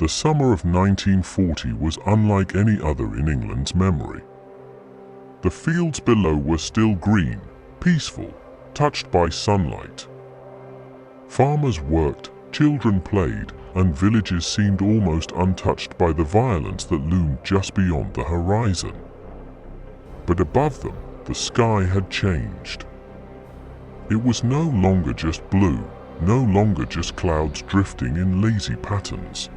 The summer of 1940 was unlike any other in England's memory. The fields below were still green, peaceful, touched by sunlight. Farmers worked, children played, and villages seemed almost untouched by the violence that loomed just beyond the horizon. But above them, the sky had changed. It was no longer just blue, no longer just clouds drifting in lazy patterns.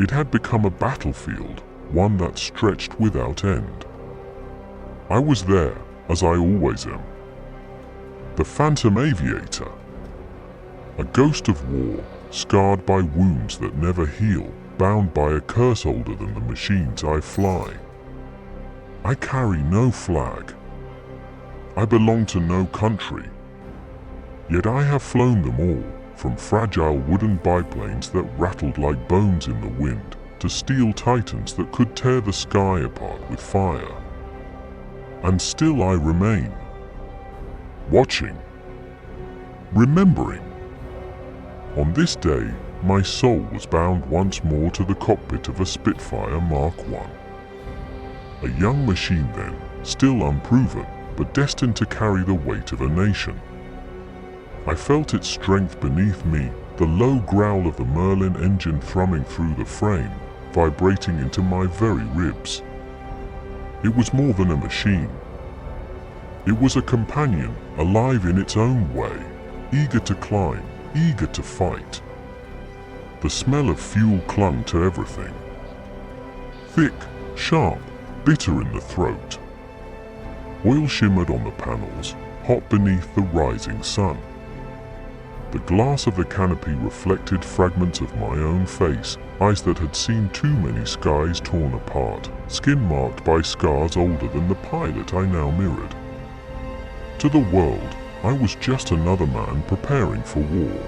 It had become a battlefield, one that stretched without end. I was there, as I always am. The Phantom Aviator. A ghost of war, scarred by wounds that never heal, bound by a curse older than the machines I fly. I carry no flag. I belong to no country. Yet I have flown them all, from fragile wooden biplanes that rattled like bones in the wind, to steel titans that could tear the sky apart with fire. And still I remain. Watching. Remembering. On this day, my soul was bound once more to the cockpit of a Spitfire Mark I. A young machine then, still unproven, but destined to carry the weight of a nation. I felt its strength beneath me, the low growl of the Merlin engine thrumming through the frame, vibrating into my very ribs. It was more than a machine. It was a companion, alive in its own way, eager to climb, eager to fight. The smell of fuel clung to everything. Thick, sharp, bitter in the throat. Oil shimmered on the panels, hot beneath the rising sun. The glass of the canopy reflected fragments of my own face, eyes that had seen too many skies torn apart, skin marked by scars older than the pilot I now mirrored. To the world, I was just another man preparing for war.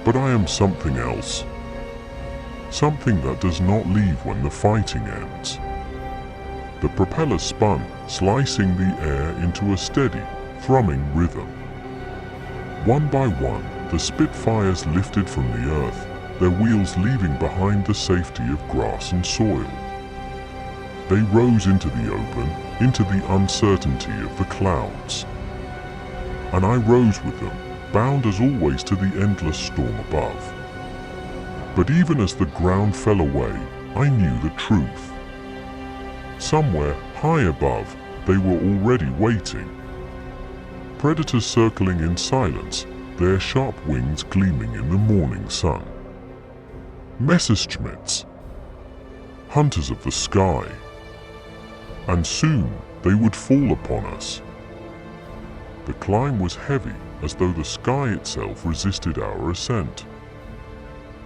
But I am something else. Something that does not leave when the fighting ends. The propeller spun, slicing the air into a steady, thrumming rhythm. One by one, the Spitfires lifted from the earth, their wheels leaving behind the safety of grass and soil. They rose into the open, into the uncertainty of the clouds. And I rose with them, bound as always to the endless storm above. But even as the ground fell away, I knew the truth. Somewhere, high above, they were already waiting. Predators circling in silence, their sharp wings gleaming in the morning sun. Messerschmitts. Hunters of the sky. And soon they would fall upon us. The climb was heavy, as though the sky itself resisted our ascent.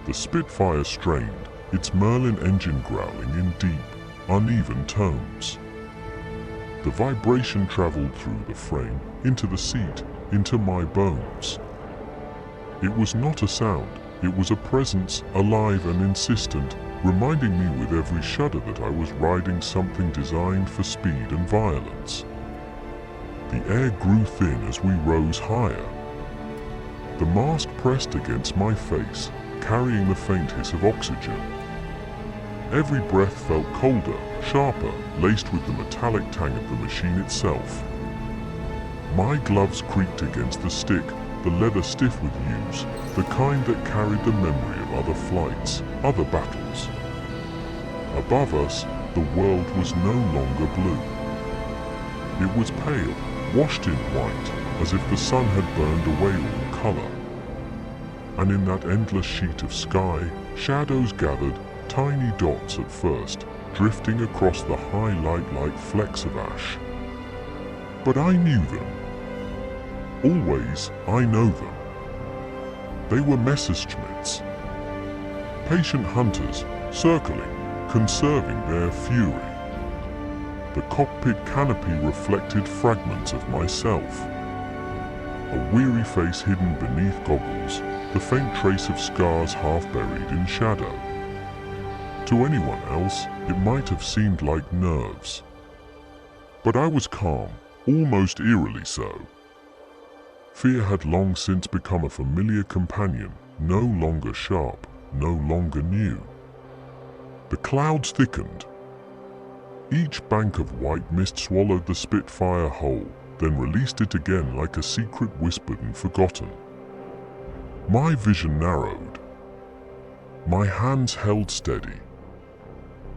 The Spitfire strained, its Merlin engine growling in deep, uneven tones. The vibration traveled through the frame, into the seat, into my bones. It was not a sound, it was a presence, alive and insistent, reminding me with every shudder that I was riding something designed for speed and violence. The air grew thin as we rose higher. The mask pressed against my face, carrying the faint hiss of oxygen. Every breath felt colder, sharper, laced with the metallic tang of the machine itself. My gloves creaked against the stick, the leather stiff with use, the kind that carried the memory of other flights, other battles. Above us, the world was no longer blue. It was pale, washed in white, as if the sun had burned away all colour. And in that endless sheet of sky, shadows gathered, tiny dots at first, drifting across the high light like flecks of ash. But I knew them. Always, I know them. They were Messerschmitts. Patient hunters, circling, conserving their fury. The cockpit canopy reflected fragments of myself. A weary face hidden beneath goggles, the faint trace of scars half buried in shadow. To anyone else, it might have seemed like nerves. But I was calm, almost eerily so. Fear had long since become a familiar companion, no longer sharp, no longer new. The clouds thickened. Each bank of white mist swallowed the Spitfire whole, then released it again like a secret whispered and forgotten. My vision narrowed. My hands held steady.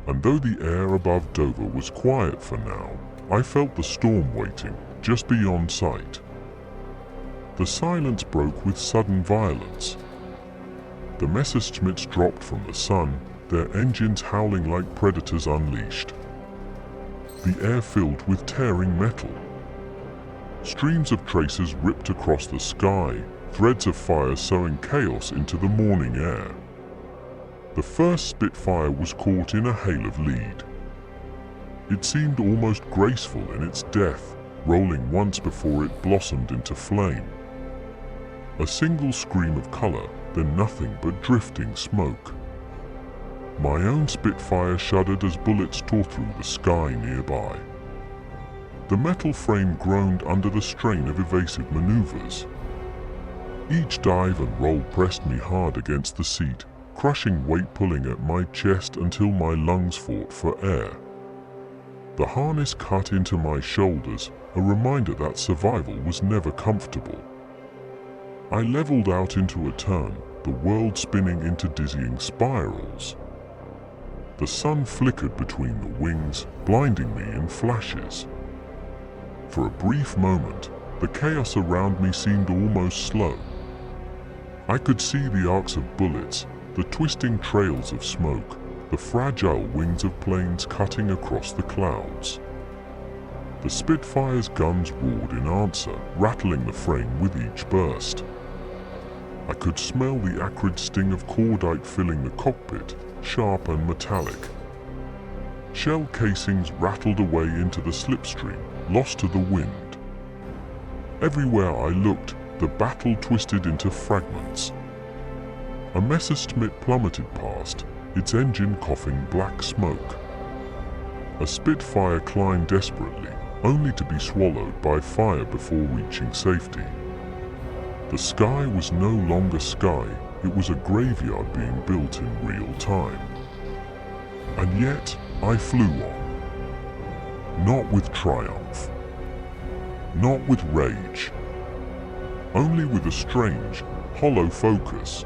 And though the air above Dover was quiet for now, I felt the storm waiting, just beyond sight. The silence broke with sudden violence. The Messerschmitts dropped from the sun, their engines howling like predators unleashed. The air filled with tearing metal. Streams of tracers ripped across the sky, threads of fire sowing chaos into the morning air. The first Spitfire was caught in a hail of lead. It seemed almost graceful in its death, rolling once before it blossomed into flame. A single scream of color, then nothing but drifting smoke. My own Spitfire shuddered as bullets tore through the sky nearby. The metal frame groaned under the strain of evasive maneuvers. Each dive and roll pressed me hard against the seat, crushing weight pulling at my chest until my lungs fought for air. The harness cut into my shoulders, a reminder that survival was never comfortable. I leveled out into a turn, the world spinning into dizzying spirals. The sun flickered between the wings, blinding me in flashes. For a brief moment, the chaos around me seemed almost slow. I could see the arcs of bullets, the twisting trails of smoke, the fragile wings of planes cutting across the clouds. The Spitfire's guns roared in answer, rattling the frame with each burst. I could smell the acrid sting of cordite filling the cockpit, sharp and metallic. Shell casings rattled away into the slipstream, lost to the wind. Everywhere I looked, the battle twisted into fragments. A Messerschmitt plummeted past, its engine coughing black smoke. A Spitfire climbed desperately, only to be swallowed by fire before reaching safety. The sky was no longer sky, it was a graveyard being built in real time. And yet, I flew on. Not with triumph. Not with rage. Only with a strange, hollow focus.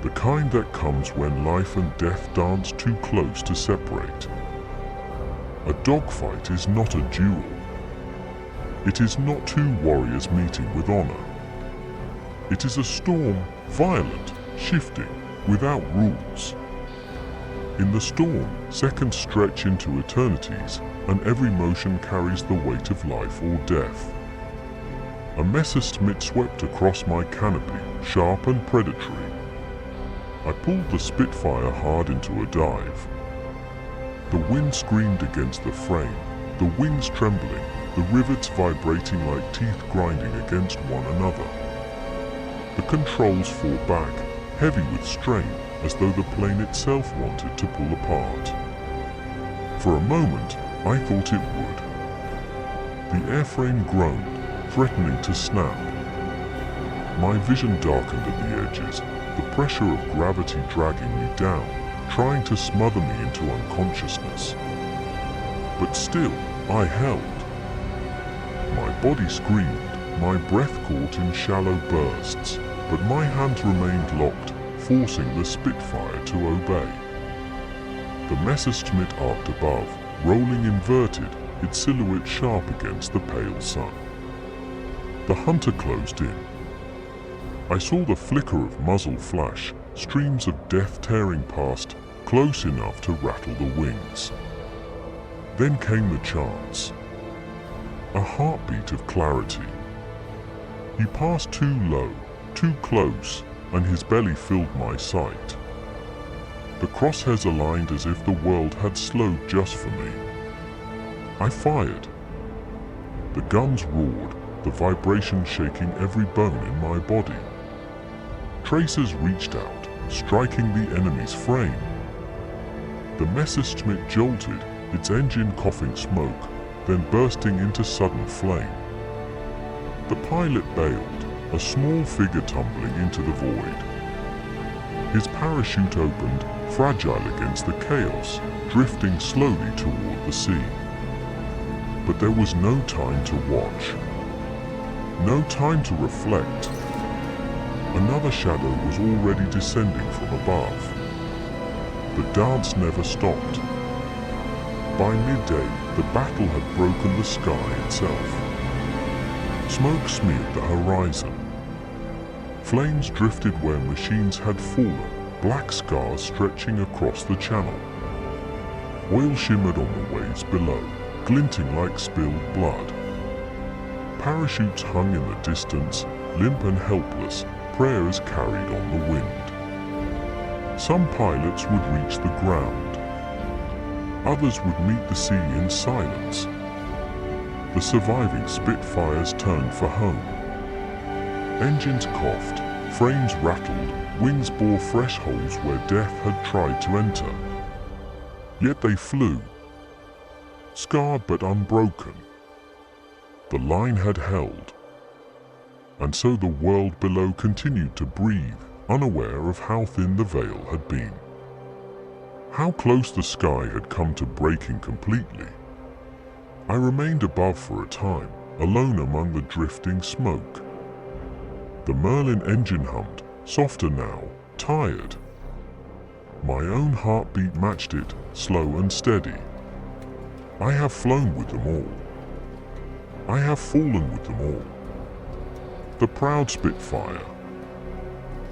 The kind that comes when life and death dance too close to separate. A dogfight is not a duel. It is not two warriors meeting with honor. It is a storm, violent, shifting, without rules. In the storm, seconds stretch into eternities, and every motion carries the weight of life or death. A Messerschmitt swept across my canopy, sharp and predatory. I pulled the Spitfire hard into a dive. The wind screamed against the frame, the wings trembling, the rivets vibrating like teeth grinding against one another. The controls fought back, heavy with strain, as though the plane itself wanted to pull apart. For a moment, I thought it would. The airframe groaned, threatening to snap. My vision darkened at the edges, the pressure of gravity dragging me down, trying to smother me into unconsciousness. But still, I held. My body screamed, my breath caught in shallow bursts, but my hands remained locked, forcing the Spitfire to obey. The Messerschmitt arced above, rolling inverted, its silhouette sharp against the pale sun. The hunter closed in. I saw the flicker of muzzle flash, streams of death tearing past, close enough to rattle the wings. Then came the chance. A heartbeat of clarity. He passed too low, too close, and his belly filled my sight. The crosshairs aligned as if the world had slowed just for me. I fired. The guns roared, the vibration shaking every bone in my body. Tracers reached out, striking the enemy's frame. The Messerschmitt jolted, its engine coughing smoke, then bursting into sudden flame. The pilot bailed, a small figure tumbling into the void. His parachute opened, fragile against the chaos, drifting slowly toward the sea. But there was no time to watch. No time to reflect. Another shadow was already descending from above. The dance never stopped. By midday, the battle had broken the sky itself. Smoke smeared the horizon. Flames drifted where machines had fallen, black scars stretching across the channel. Oil shimmered on the waves below, glinting like spilled blood. Parachutes hung in the distance, limp and helpless, prayers carried on the wind. Some pilots would reach the ground. Others would meet the sea in silence. The surviving Spitfires turned for home. Engines coughed, frames rattled, wings bore fresh holes where death had tried to enter. Yet they flew, scarred but unbroken. The line had held. And so the world below continued to breathe, unaware of how thin the veil had been. How close the sky had come to breaking completely. I remained above for a time, alone among the drifting smoke. The Merlin engine hummed, softer now, tired. My own heartbeat matched it, slow and steady. I have flown with them all. I have fallen with them all. The proud Spitfire.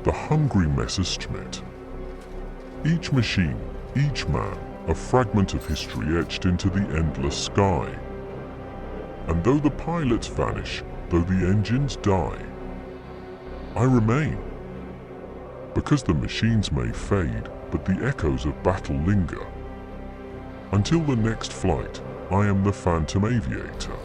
The hungry Messerschmitt. Each machine, each man, a fragment of history etched into the endless sky. And though the pilots vanish, though the engines die, I remain. Because the machines may fade, but the echoes of battle linger. Until the next flight, I am the Phantom Aviator.